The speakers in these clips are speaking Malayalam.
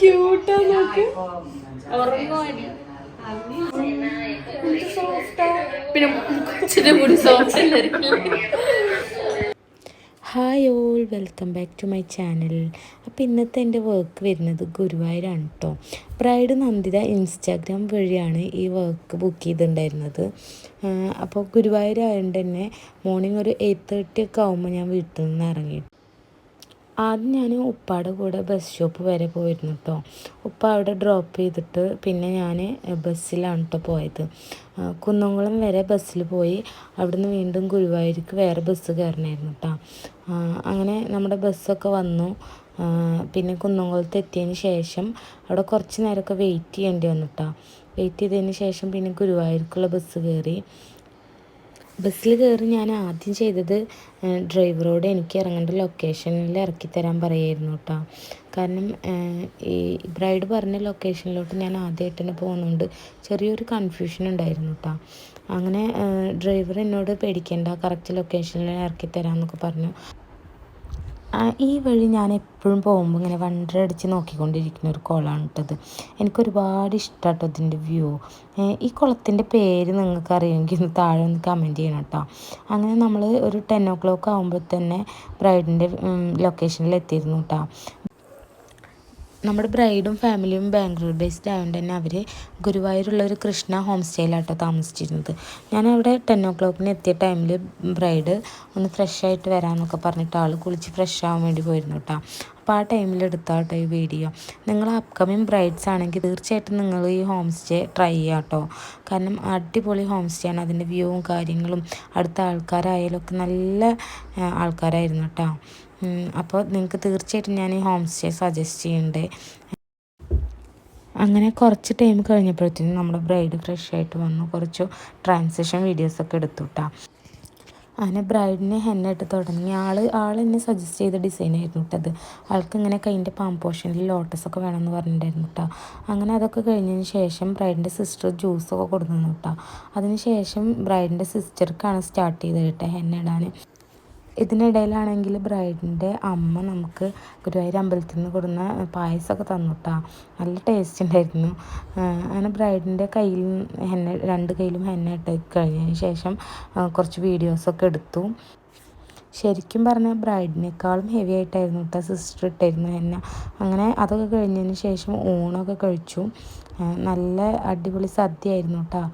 ക്യൂട്ടാ നോക്ക്. പിന്നെ കൂടി hi all, welcome back to my channel. അപ്പോൾ ഇന്നത്തെ എൻ്റെ വർക്ക് വരുന്നത് ഗുരുവായൂരാണ് കേട്ടോ. ബ്രൈഡ് നന്ദിത ഇൻസ്റ്റാഗ്രാം വഴിയാണ് ഈ വർക്ക് ബുക്ക് ചെയ്തിട്ടുണ്ടായിരുന്നത്. അപ്പോൾ ഗുരുവായൂരായതുകൊണ്ട് തന്നെ മോർണിംഗ് ഒരു 8:30 ഒക്കെ ആകുമ്പോൾ ഞാൻ വീട്ടിൽ നിന്ന് ഇറങ്ങി. ആദ്യം ഞാൻ ഉപ്പാടെ കൂടെ ബസ് സ്റ്റോപ്പ് വരെ പോയിരുന്നു കേട്ടോ. ഉപ്പ അവിടെ ഡ്രോപ്പ് ചെയ്തിട്ട് പിന്നെ ഞാൻ ബസ്സിലാണ് കേട്ടോ പോയത്. കുന്നംകുളം വരെ ബസ്സിൽ പോയി അവിടുന്ന് വീണ്ടും ഗുരുവായൂർക്ക് വേറെ ബസ് കയറണമായിരുന്നു കേട്ടോ. അങ്ങനെ നമ്മുടെ ബസ്സൊക്കെ വന്നു. പിന്നെ കുന്നംകുളത്ത് എത്തിയതിന് ശേഷം അവിടെ കുറച്ച് നേരമൊക്കെ വെയിറ്റ് ചെയ്യേണ്ടി വന്നു കേട്ടോ. വെയിറ്റ് ചെയ്തതിന് ശേഷം പിന്നെ ഗുരുവായൂർക്കുള്ള ബസ് കയറി. ബസ്സിൽ കയറി ഞാൻ ആദ്യം ചെയ്തത് ഡ്രൈവറോട് എനിക്ക് ഇറങ്ങേണ്ട ലൊക്കേഷനിൽ ഇറക്കി തരാൻ പറയായിരുന്നു കേട്ടോ. കാരണം ഈ ബ്രൈഡ് പറഞ്ഞ ലൊക്കേഷനിലോട്ട് ഞാൻ ആദ്യമായിട്ട് തന്നെ പോകുന്നുണ്ട് ചെറിയൊരു കൺഫ്യൂഷൻ ഉണ്ടായിരുന്നു കേട്ടോ. അങ്ങനെ ഡ്രൈവർ എന്നോട് പേടിക്കേണ്ട, കറക്റ്റ് ലൊക്കേഷനിൽ ഇറക്കി തരാമെന്നൊക്കെ പറഞ്ഞു. ഈ വഴി ഞാൻ എപ്പോഴും പോകുമ്പോൾ ഇങ്ങനെ വണ്ടറടിച്ച് നോക്കിക്കൊണ്ടിരിക്കുന്ന ഒരു കുളമാണ് കേട്ടത്. എനിക്കൊരുപാട് ഇഷ്ടമാണ് കേട്ടോ ഇതിൻ്റെ വ്യൂ. ഈ കുളത്തിൻ്റെ പേര് നിങ്ങൾക്ക് അറിയുമെങ്കിൽ താഴെ ഒന്ന് കമൻറ്റ് ചെയ്യണം കേട്ടോ. അങ്ങനെ നമ്മൾ ഒരു 10 o'clock ആകുമ്പോൾ തന്നെ ബ്രൈഡിൻ്റെ ലൊക്കേഷനിൽ എത്തിയിരുന്നു കേട്ടോ. നമ്മുടെ ബ്രൈഡും ഫാമിലിയും ബാംഗ്ലൂർ ബേസ്ഡ് ആയതുകൊണ്ട് തന്നെ അവർ ഗുരുവായൂരുള്ള ഒരു കൃഷ്ണ ഹോം സ്റ്റേയിലാട്ടോ താമസിച്ചിരുന്നത്. ഞാനവിടെ 10 o'clock എത്തിയ ടൈമിൽ ബ്രൈഡ് ഒന്ന് ഫ്രഷ് ആയിട്ട് വരാമെന്നൊക്കെ പറഞ്ഞിട്ട് ആൾ കുളിച്ച് ഫ്രഷ് ആവാൻ വേണ്ടി പോയിരുന്നു കേട്ടോ. അപ്പോൾ ആ ടൈമിൽ എടുത്താട്ടോ ഈ വീഡിയോ. നിങ്ങൾ അപ്കമിങ് ബ്രൈഡ്സ് ആണെങ്കിൽ തീർച്ചയായിട്ടും നിങ്ങൾ ഈ ഹോം സ്റ്റേ ട്രൈ ചെയ്യാം കേട്ടോ. കാരണം അടിപൊളി ഹോം സ്റ്റേ ആണ്. അതിൻ്റെ വ്യൂവും കാര്യങ്ങളും അടുത്ത ആൾക്കാരായാലും ഒക്കെ നല്ല ആൾക്കാരായിരുന്നു കേട്ടോ. അപ്പോൾ നിങ്ങൾക്ക് തീർച്ചയായിട്ടും ഞാൻ ഈ ഹോം സ്റ്റേ സജസ്റ്റ് ചെയ്യുന്നുണ്ട്. അങ്ങനെ കുറച്ച് ടൈം കഴിഞ്ഞപ്പോഴത്തേനും നമ്മുടെ ബ്രൈഡ് ഫ്രഷ് ആയിട്ട് വന്നു. കുറച്ച് ട്രാൻസിഷൻ വീഡിയോസൊക്കെ എടുത്തു കേട്ടോ. അങ്ങനെ ബ്രൈഡിനെ ഹെന്ന ഇട്ട് തുടങ്ങി. ആൾ എന്നെ സജസ്റ്റ് ചെയ്ത ഡിസൈനായിരുന്നു കേട്ടത്. ആൾക്ക് ഇങ്ങനെ കൈൻ്റെ പാം പോർഷനിൽ ലോട്ടസൊക്കെ വേണമെന്ന് പറഞ്ഞിട്ടുണ്ടായിരുന്നു കേട്ടോ. അങ്ങനെ അതൊക്കെ കഴിഞ്ഞതിന് ശേഷം ബ്രൈഡിൻ്റെ സിസ്റ്റർ ജ്യൂസൊക്കെ കൊടുക്കുന്നു കേട്ടോ. അതിന് ശേഷം ബ്രൈഡിൻ്റെ സിസ്റ്റർക്കാണ് സ്റ്റാർട്ട് ചെയ്തത് കേട്ടോ ഹെന്ന ഇടാൻ. ഇതിനിടയിലാണെങ്കിൽ ബ്രൈഡിൻ്റെ അമ്മ നമുക്ക് ഗുരുവായൂർ അമ്പലത്തിൽ നിന്ന് കൊടുന്ന പായസമൊക്കെ തന്നു കേട്ടോ. നല്ല ടേസ്റ്റ് ഉണ്ടായിരുന്നു. അങ്ങനെ ബ്രൈഡിൻ്റെ കയ്യിൽ രണ്ട് കയ്യിലും ഹെന്ന ഇട്ട് കഴിഞ്ഞതിന് ശേഷം കുറച്ച് വീഡിയോസൊക്കെ എടുത്തു. ശരിക്കും പറഞ്ഞാൽ ബ്രൈഡിനേക്കാളും ഹെവി ആയിട്ടായിരുന്നു കേട്ടോ സിസ്റ്റർ ഇട്ടായിരുന്നു ഹെന്ന. അങ്ങനെ അതൊക്കെ കഴിഞ്ഞതിന് ശേഷം ഊണൊക്കെ കഴിച്ചു. നല്ല അടിപൊളി സദ്യയായിരുന്നു കേട്ടോ.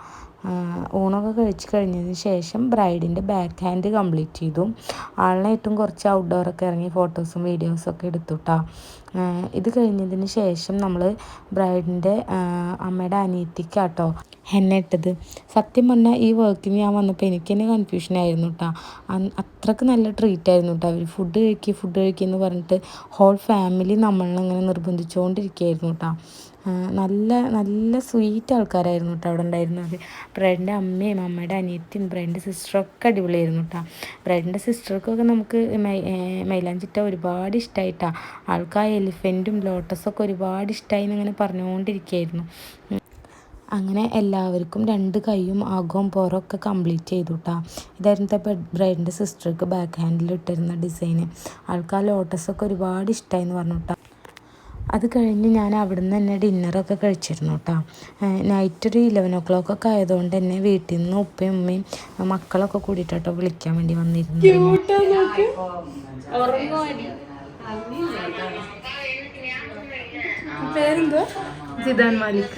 ഊണൊക്കെ കഴിച്ച് കഴിഞ്ഞതിന് ശേഷം ബ്രൈഡിൻ്റെ ബാക്ക് ഹാൻഡ് കംപ്ലീറ്റ് ചെയ്തു. ആളിനായിട്ടും കുറച്ച് ഔട്ട്ഡോറൊക്കെ ഇറങ്ങി ഫോട്ടോസും വീഡിയോസൊക്കെ എടുത്തു കേട്ടോ. ഇത് കഴിഞ്ഞതിന് ശേഷം നമ്മൾ ബ്രൈഡിൻ്റെ അമ്മയുടെ അനിയത്തിക്കാട്ടോ ഹെന്ന ഇട്ടത്. സത്യം പറഞ്ഞാൽ ഈ വർക്കിന് ഞാൻ വന്നപ്പോൾ എനിക്ക് തന്നെ കൺഫ്യൂഷനായിരുന്നു കേട്ടോ. അത്രയ്ക്ക് നല്ല ട്രീറ്റ് ആയിരുന്നു കേട്ടോ. അവർ ഫുഡ് കഴിക്കുക എന്ന് പറഞ്ഞിട്ട് ഹോൾ ഫാമിലി നമ്മളങ്ങനെ നിർബന്ധിച്ചുകൊണ്ടിരിക്കുകയായിരുന്നു കേട്ടോ. നല്ല നല്ല സ്വീറ്റ് ആൾക്കാരായിരുന്നു കേട്ടോ അവിടെ ഉണ്ടായിരുന്നത്. ബ്രൈഡിൻ്റെ അമ്മയും അമ്മയുടെ അനിയത്തിയും ബ്രൈഡിൻ്റെ സിസ്റ്ററൊക്കെ അടിപൊളിയായിരുന്നു കേട്ടോ. ബ്രൈഡിൻ്റെ സിസ്റ്റർക്കൊക്കെ നമുക്ക് മൈലാഞ്ചിട്ട ഒരുപാട് ഇഷ്ടമായിട്ടാണ്. ആൾക്ക് ആ എലിഫൻറ്റും ലോട്ടസൊക്കെ ഒരുപാട് ഇഷ്ടമായി എന്നിങ്ങനെ പറഞ്ഞുകൊണ്ടിരിക്കുകയായിരുന്നു. അങ്ങനെ എല്ലാവർക്കും 2 കൈയും അകവും പുറമൊക്കെ കംപ്ലീറ്റ് ചെയ്തു കേട്ടോ. ഇതായിരുന്നു ബ്രൈഡിൻ്റെ സിസ്റ്റർക്ക് ബാക്ക് ഹാൻഡിൽ ഇട്ടിരുന്ന ഡിസൈന്. ആൾക്ക് ആ ലോട്ടസൊക്കെ ഒരുപാട് ഇഷ്ടമായി എന്ന് പറഞ്ഞു കേട്ടോ. അത് കഴിഞ്ഞ് ഞാൻ അവിടെ നിന്ന് തന്നെ ഡിന്നറൊക്കെ കഴിച്ചിരുന്നു കേട്ടോ. നൈറ്റ് ഒരു 11 o'clock ഒക്കെ ആയതുകൊണ്ട് തന്നെ വീട്ടിൽ നിന്ന് ഉപ്പയും ഉമ്മയും മക്കളൊക്കെ കൂടിയിട്ടോ വിളിക്കാൻ വേണ്ടി വന്നിരുന്നു. പേരെന്തോ? ജിദാൻ മാലിക്.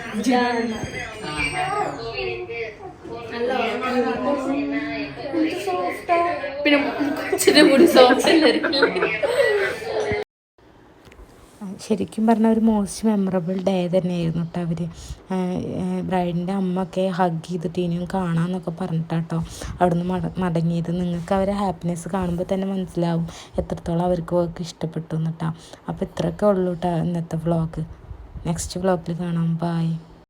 പിന്നെ കൂടി ശരിക്കും പറഞ്ഞാൽ ഒരു മോസ്റ്റ് മെമ്മറബിൾ ഡേ തന്നെയായിരുന്നു കേട്ടോ. അവർ ബ്രൈഡിൻ്റെ അമ്മയൊക്കെ ഹഗ് ചെയ്തിട്ട് ഇനിയും കാണാമെന്നൊക്കെ പറഞ്ഞിട്ടാട്ടോ അവിടെ നിന്ന് മടങ്ങിയത്. നിങ്ങൾക്ക് അവരെ ഹാപ്പിനെസ് കാണുമ്പോൾ തന്നെ മനസ്സിലാവും എത്രത്തോളം അവർക്ക് വർക്ക് ഇഷ്ടപ്പെട്ടു എന്നിട്ടാ. അപ്പോൾ ഇത്രയൊക്കെ ഉള്ളൂ കേട്ടോ ഇന്നത്തെ വ്ളോഗ്. നെക്സ്റ്റ് വ്ളോഗിൽ കാണാം. ബൈ.